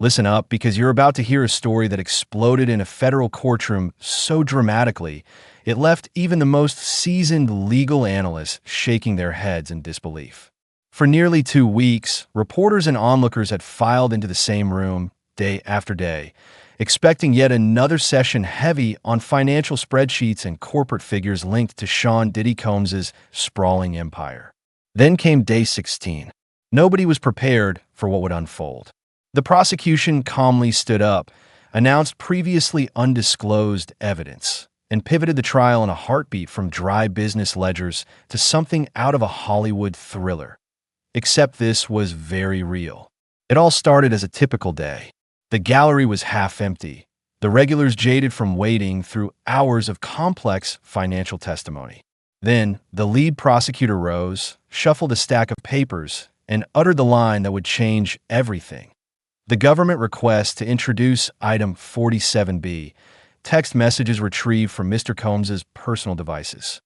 Listen up, because you're about to hear a story that exploded in a federal courtroom so dramatically, it left even the most seasoned legal analysts shaking their heads in disbelief. For nearly 2 weeks, reporters and onlookers had filed into the same room day after day, expecting yet another session heavy on financial spreadsheets and corporate figures linked to Shaun Diddy Combs' sprawling empire. Then came day 16. Nobody was prepared for what would unfold. The prosecution calmly stood up, announced previously undisclosed evidence, and pivoted the trial in a heartbeat from dry business ledgers to something out of a Hollywood thriller. Except this was very real. It all started as a typical day. The gallery was half empty, the regulars jaded from waiting through hours of complex financial testimony. Then, the lead prosecutor rose, shuffled a stack of papers, and uttered the line that would change everything. The government request to introduce Item 47B, text messages retrieved from Mr. Combs' personal devices.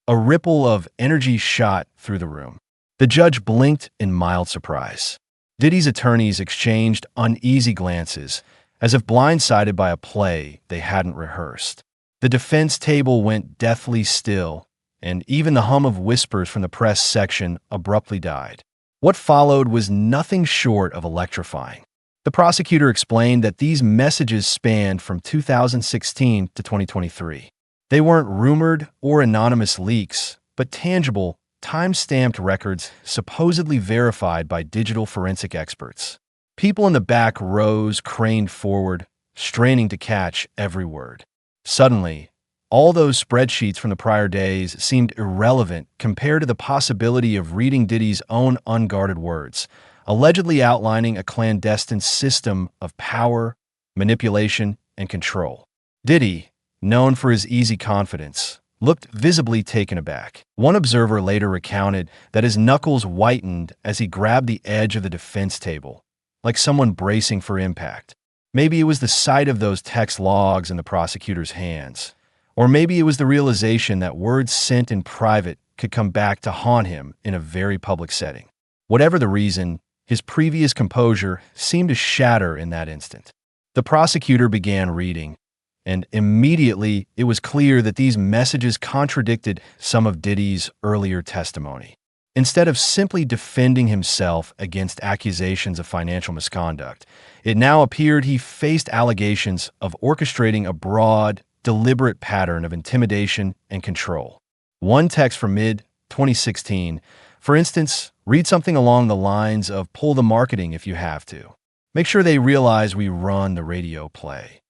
A ripple of energy shot through the room. The judge blinked in mild surprise. Diddy's attorneys exchanged uneasy glances, as if blindsided by a play they hadn't rehearsed. The defense table went deathly still, and even the hum of whispers from the press section abruptly died. What followed was nothing short of electrifying. The prosecutor explained that these messages spanned from 2016 to 2023. They weren't rumored or anonymous leaks, but tangible, time-stamped records supposedly verified by digital forensic experts. People in the back rows craned forward, straining to catch every word. Suddenly, all those spreadsheets from the prior days seemed irrelevant compared to the possibility of reading Diddy's own unguarded words, allegedly outlining a clandestine system of power, manipulation, and control. Diddy, known for his easy confidence, looked visibly taken aback. One observer later recounted that his knuckles whitened as he grabbed the edge of the defense table, like someone bracing for impact. Maybe it was the sight of those text logs in the prosecutor's hands, or maybe it was the realization that words sent in private could come back to haunt him in a very public setting. Whatever the reason, his previous composure seemed to shatter in that instant. The prosecutor began reading, and immediately it was clear that these messages contradicted some of Diddy's earlier testimony. Instead of simply defending himself against accusations of financial misconduct, it now appeared he faced allegations of orchestrating a broad, deliberate pattern of intimidation and control. One text from mid-2016, for instance, read something along the lines of "pull the marketing if you have to. Make sure they realize we run the radio play."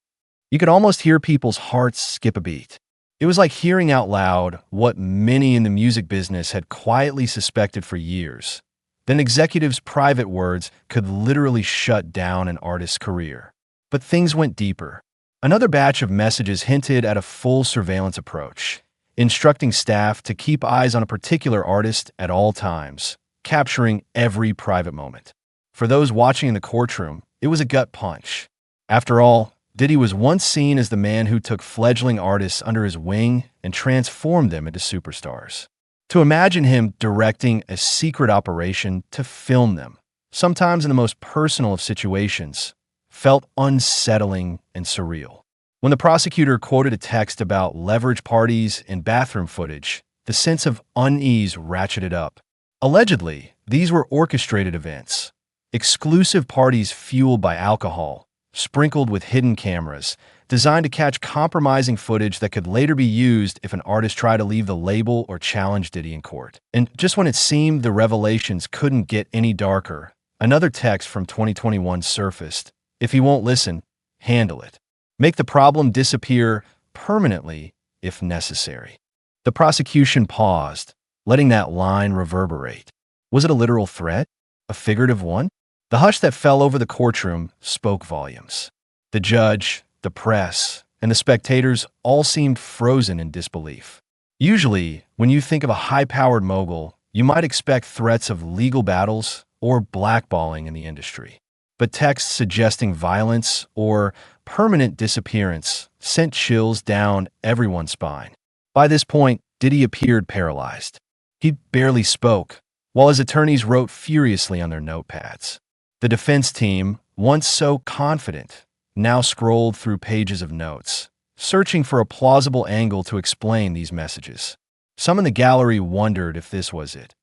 You could almost hear people's hearts skip a beat. It was like hearing out loud what many in the music business had quietly suspected for years. Then executives' private words could literally shut down an artist's career. But things went deeper. Another batch of messages hinted at a full surveillance approach, instructing staff to keep eyes on a particular artist at all times, capturing every private moment. For those watching in the courtroom, it was a gut punch. After all, Diddy was once seen as the man who took fledgling artists under his wing and transformed them into superstars. To imagine him directing a secret operation to film them, sometimes in the most personal of situations, felt unsettling and surreal. When the prosecutor quoted a text about leverage parties and bathroom footage, the sense of unease ratcheted up. Allegedly, these were orchestrated events, exclusive parties fueled by alcohol, sprinkled with hidden cameras, designed to catch compromising footage that could later be used if an artist tried to leave the label or challenge Diddy in court. And just when it seemed the revelations couldn't get any darker, another text from 2021 surfaced. "If he won't listen, handle it. Make the problem disappear permanently if necessary." The prosecution paused, letting that line reverberate. Was it a literal threat? A figurative one? The hush that fell over the courtroom spoke volumes. The judge, the press, and the spectators all seemed frozen in disbelief. Usually, when you think of a high-powered mogul, you might expect threats of legal battles or blackballing in the industry. But texts suggesting violence or permanent disappearance sent chills down everyone's spine. By this point, Diddy appeared paralyzed. He barely spoke, while his attorneys wrote furiously on their notepads. The defense team, once so confident, now scrolled through pages of notes, searching for a plausible angle to explain these messages. Some in the gallery wondered if this was it,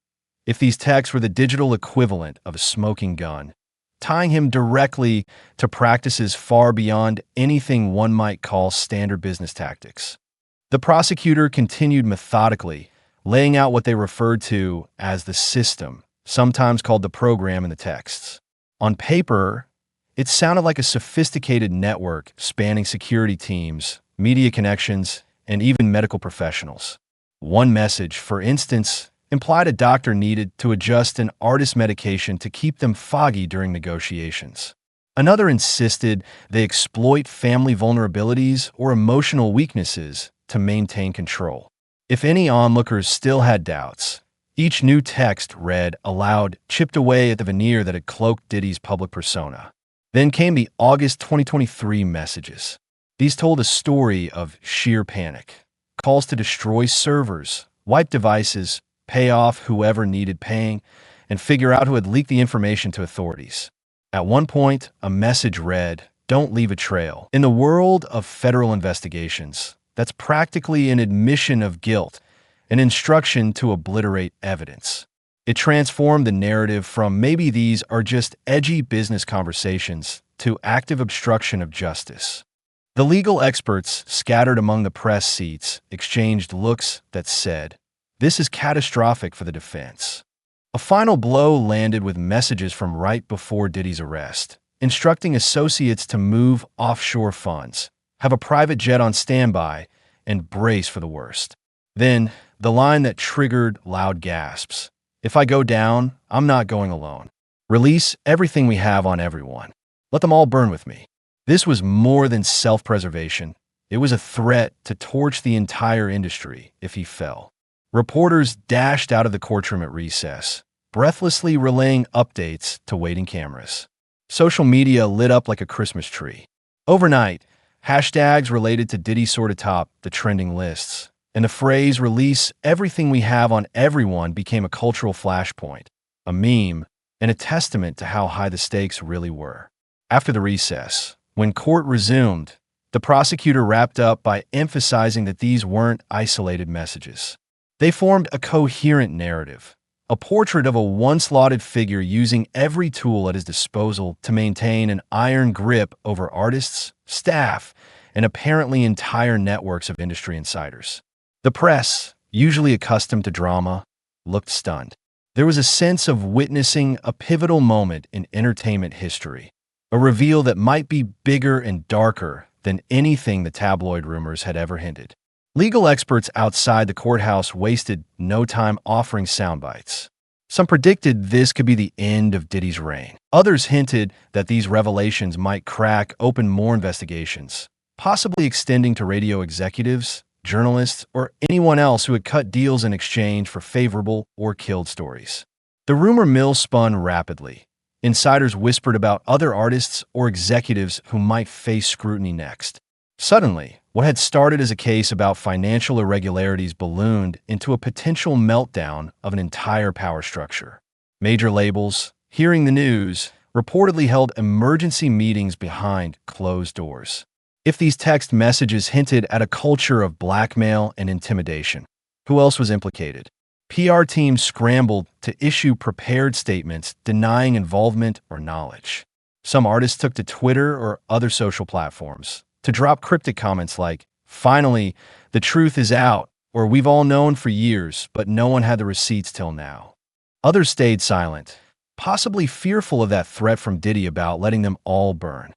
if these texts were the digital equivalent of a smoking gun, tying him directly to practices far beyond anything one might call standard business tactics. The prosecutor continued methodically, laying out what they referred to as the system, sometimes called the program in the texts. On paper, it sounded like a sophisticated network spanning security teams, media connections, and even medical professionals. One message, for instance, implied a doctor needed to adjust an artist's medication to keep them foggy during negotiations. Another insisted they exploit family vulnerabilities or emotional weaknesses to maintain control. If any onlookers still had doubts, each new text read aloud chipped away at the veneer that had cloaked Diddy's public persona. Then came the August 2023 messages. These told a story of sheer panic, calls to destroy servers, wipe devices, pay off whoever needed paying, and figure out who had leaked the information to authorities. At one point, a message read, "Don't leave a trail." In the world of federal investigations, that's practically an admission of guilt, an instruction to obliterate evidence. It transformed the narrative from maybe these are just edgy business conversations to active obstruction of justice. The legal experts scattered among the press seats exchanged looks that said, "This is catastrophic for the defense." A final blow landed with messages from right before Diddy's arrest, instructing associates to move offshore funds, have a private jet on standby, and brace for the worst. Then, the line that triggered loud gasps. "If I go down, I'm not going alone. Release everything we have on everyone. Let them all burn with me." This was more than self-preservation. It was a threat to torch the entire industry if he fell. Reporters dashed out of the courtroom at recess, breathlessly relaying updates to waiting cameras. Social media lit up like a Christmas tree. Overnight, hashtags related to Diddy sort of topped the trending lists, and the phrase "release everything we have on everyone" became a cultural flashpoint, a meme, and a testament to how high the stakes really were. After the recess, when court resumed, the prosecutor wrapped up by emphasizing that these weren't isolated messages. They formed a coherent narrative, a portrait of a once-lauded figure using every tool at his disposal to maintain an iron grip over artists, staff, and apparently entire networks of industry insiders. The press, usually accustomed to drama, looked stunned. There was a sense of witnessing a pivotal moment in entertainment history, a reveal that might be bigger and darker than anything the tabloid rumors had ever hinted. Legal experts outside the courthouse wasted no time offering soundbites. Some predicted this could be the end of Diddy's reign. Others hinted that these revelations might crack open more investigations, possibly extending to radio executives, journalists, or anyone else who had cut deals in exchange for favorable or killed stories. The rumor mill spun rapidly. Insiders whispered about other artists or executives who might face scrutiny next. Suddenly, what had started as a case about financial irregularities ballooned into a potential meltdown of an entire power structure. Major labels, hearing the news, reportedly held emergency meetings behind closed doors. If these text messages hinted at a culture of blackmail and intimidation, who else was implicated? PR teams scrambled to issue prepared statements denying involvement or knowledge. Some artists took to Twitter or other social platforms to drop cryptic comments like, "Finally, the truth is out," or "We've all known for years, but no one had the receipts till now." Others stayed silent, possibly fearful of that threat from Diddy about letting them all burn.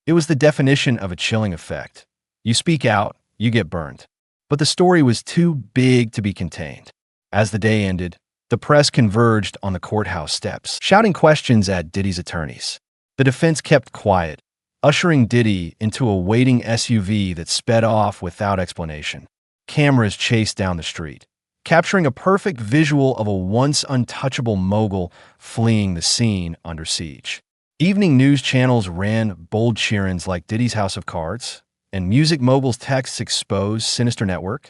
It was the definition of a chilling effect. You speak out, you get burned. But the story was too big to be contained. As the day ended, the press converged on the courthouse steps, shouting questions at Diddy's attorneys. The defense kept quiet, ushering Diddy into a waiting SUV that sped off without explanation. Cameras chased down the street, capturing a perfect visual of a once untouchable mogul fleeing the scene under siege. Evening news channels ran bold cheer-ins like Diddy's House of Cards, and music mogul's texts exposed sinister network.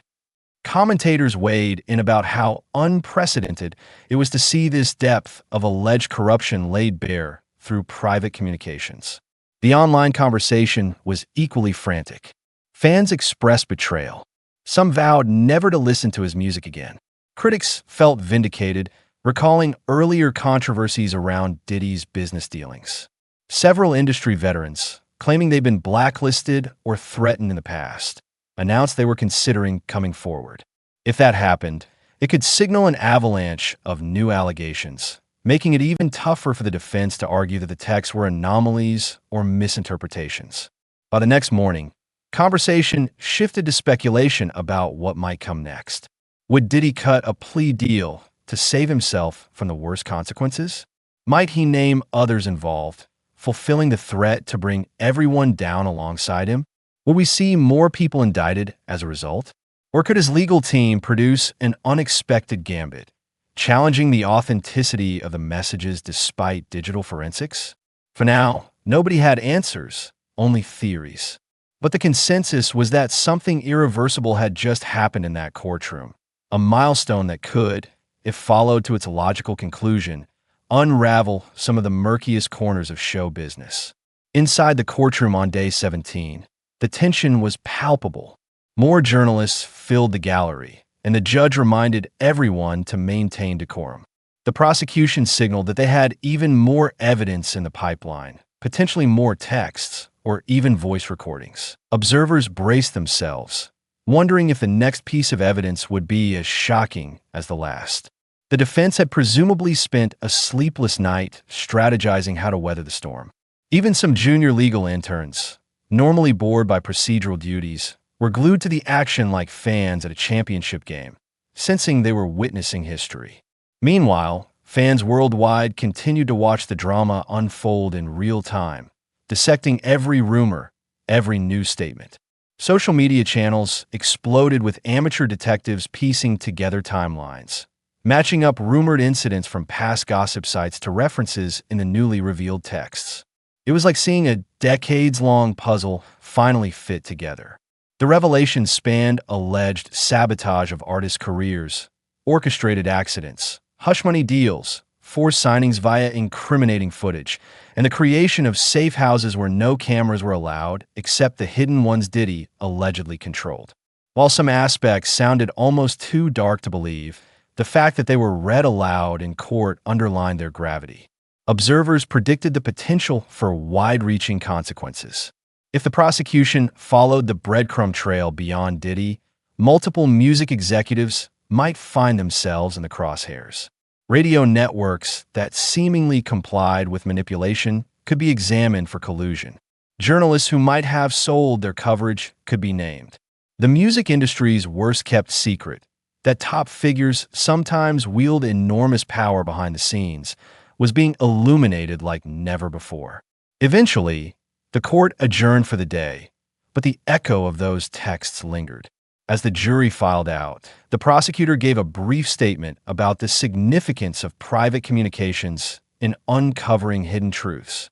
Commentators weighed in about how unprecedented it was to see this depth of alleged corruption laid bare through private communications. The online conversation was equally frantic. Fans expressed betrayal. Some vowed never to listen to his music again. Critics felt vindicated, recalling earlier controversies around Diddy's business dealings. Several industry veterans, claiming they'd been blacklisted or threatened in the past, announced they were considering coming forward. If that happened, it could signal an avalanche of new allegations, making it even tougher for the defense to argue that the texts were anomalies or misinterpretations. By the next morning, conversation shifted to speculation about what might come next. Would Diddy cut a plea deal to save himself from the worst consequences? Might he name others involved, fulfilling the threat to bring everyone down alongside him? Will we see more people indicted as a result? Or could his legal team produce an unexpected gambit, challenging the authenticity of the messages despite digital forensics? For now, nobody had answers, only theories. But the consensus was that something irreversible had just happened in that courtroom, a milestone that could, if followed to its logical conclusion, unravel some of the murkiest corners of show business. Inside the courtroom on day 17, the tension was palpable. More journalists filled the gallery, and the judge reminded everyone to maintain decorum. The prosecution signaled that they had even more evidence in the pipeline, potentially more texts, or even voice recordings. Observers braced themselves, wondering if the next piece of evidence would be as shocking as the last. The defense had presumably spent a sleepless night strategizing how to weather the storm. Even some junior legal interns, normally bored by procedural duties, were glued to the action like fans at a championship game, sensing they were witnessing history. Meanwhile, fans worldwide continued to watch the drama unfold in real time, dissecting every rumor, every news statement. Social media channels exploded with amateur detectives piecing together timelines, matching up rumored incidents from past gossip sites to references in the newly revealed texts. It was like seeing a decades-long puzzle finally fit together. The revelations spanned alleged sabotage of artists' careers, orchestrated accidents, hush-money deals, forced signings via incriminating footage, and the creation of safe houses where no cameras were allowed except the hidden ones Diddy allegedly controlled. While some aspects sounded almost too dark to believe, the fact that they were read aloud in court underlined their gravity. Observers predicted the potential for wide-reaching consequences. If the prosecution followed the breadcrumb trail beyond Diddy, multiple music executives might find themselves in the crosshairs. Radio networks that seemingly complied with manipulation could be examined for collusion. Journalists who might have sold their coverage could be named. The music industry's worst-kept secret, that top figures sometimes wield enormous power behind the scenes, was being illuminated like never before. Eventually, the court adjourned for the day, but the echo of those texts lingered. As the jury filed out, the prosecutor gave a brief statement about the significance of private communications in uncovering hidden truths.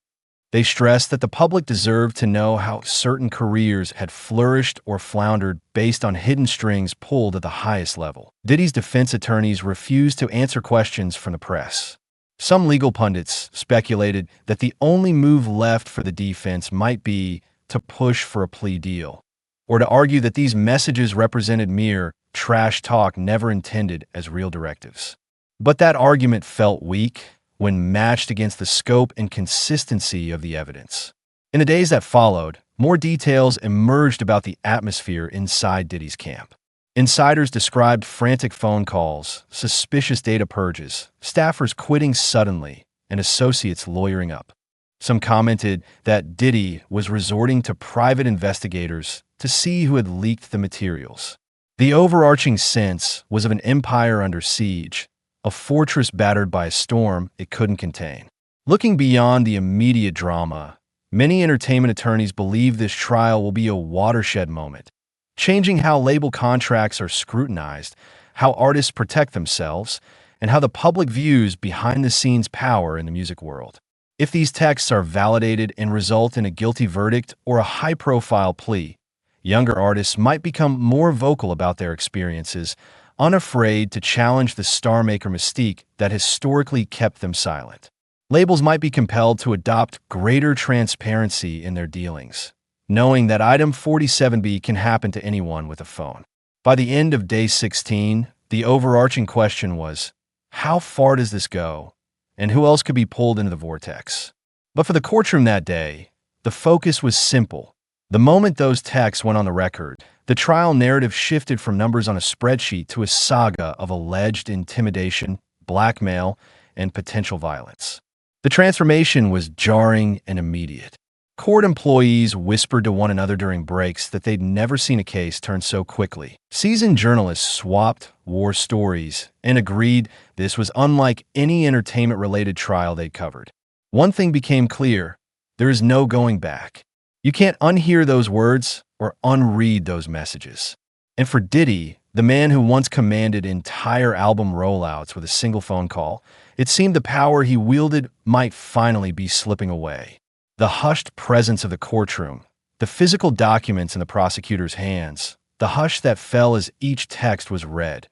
They stressed that the public deserved to know how certain careers had flourished or floundered based on hidden strings pulled at the highest level. Diddy's defense attorneys refused to answer questions from the press. Some legal pundits speculated that the only move left for the defense might be to push for a plea deal, or to argue that these messages represented mere trash talk never intended as real directives. But that argument felt weak when matched against the scope and consistency of the evidence. In the days that followed, more details emerged about the atmosphere inside Diddy's camp. Insiders described frantic phone calls, suspicious data purges, staffers quitting suddenly, and associates lawyering up. Some commented that Diddy was resorting to private investigators to see who had leaked the materials. The overarching sense was of an empire under siege, a fortress battered by a storm it couldn't contain. Looking beyond the immediate drama, many entertainment attorneys believe this trial will be a watershed moment, changing how label contracts are scrutinized, how artists protect themselves, and how the public views behind-the-scenes power in the music world. If these texts are validated and result in a guilty verdict or a high-profile plea, younger artists might become more vocal about their experiences, unafraid to challenge the star-maker mystique that historically kept them silent. Labels might be compelled to adopt greater transparency in their dealings, knowing that item 47B can happen to anyone with a phone. By the end of day 16, the overarching question was, how far does this go, and who else could be pulled into the vortex? But for the courtroom that day, the focus was simple. The moment those texts went on the record, the trial narrative shifted from numbers on a spreadsheet to a saga of alleged intimidation, blackmail, and potential violence. The transformation was jarring and immediate. Court employees whispered to one another during breaks that they'd never seen a case turn so quickly. Seasoned journalists swapped war stories and agreed this was unlike any entertainment-related trial they'd covered. One thing became clear: there is no going back. You can't unhear those words or unread those messages. And for Diddy, the man who once commanded entire album rollouts with a single phone call, it seemed the power he wielded might finally be slipping away. The hushed presence of the courtroom, the physical documents in the prosecutor's hands, the hush that fell as each text was read.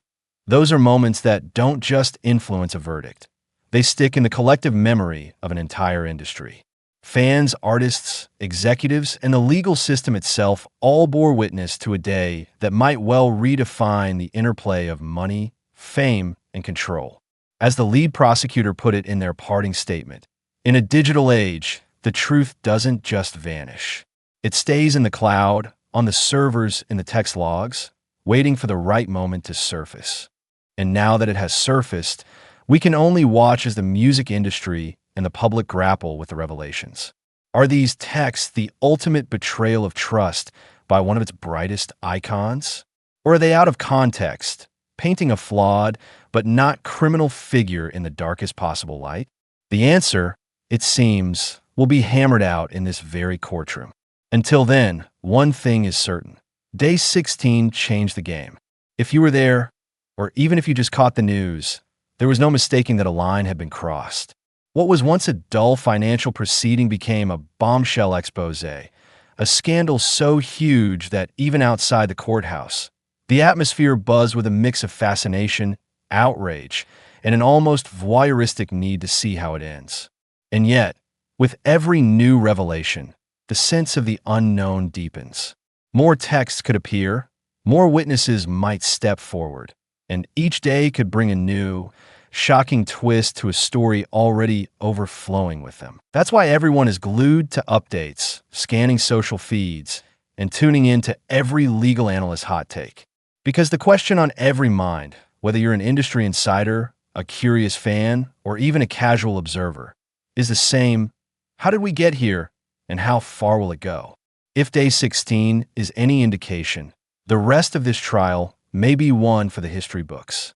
Those are moments that don't just influence a verdict. They stick in the collective memory of an entire industry. Fans, artists, executives, and the legal system itself all bore witness to a day that might well redefine the interplay of money, fame, and control. As the lead prosecutor put it in their parting statement, in a digital age, the truth doesn't just vanish. It stays in the cloud, on the servers in the text logs, waiting for the right moment to surface. And now that it has surfaced, we can only watch as the music industry and the public grapple with the revelations. Are these texts the ultimate betrayal of trust by one of its brightest icons? Or are they out of context, painting a flawed but not criminal figure in the darkest possible light? The answer, it seems, will be hammered out in this very courtroom. Until then, one thing is certain. Day 16 changed the game. If you were there, or even if you just caught the news, there was no mistaking that a line had been crossed. What was once a dull financial proceeding became a bombshell expose, a scandal so huge that even outside the courthouse, the atmosphere buzzed with a mix of fascination, outrage, and an almost voyeuristic need to see how it ends. And yet, with every new revelation, the sense of the unknown deepens. More texts could appear, more witnesses might step forward, and each day could bring a new, shocking twist to a story already overflowing with them. That's why everyone is glued to updates, scanning social feeds, and tuning in to every legal analyst hot take. Because the question on every mind, whether you're an industry insider, a curious fan, or even a casual observer, is the same: how did we get here, and how far will it go? If day 16 is any indication, the rest of this trial may be one for the history books.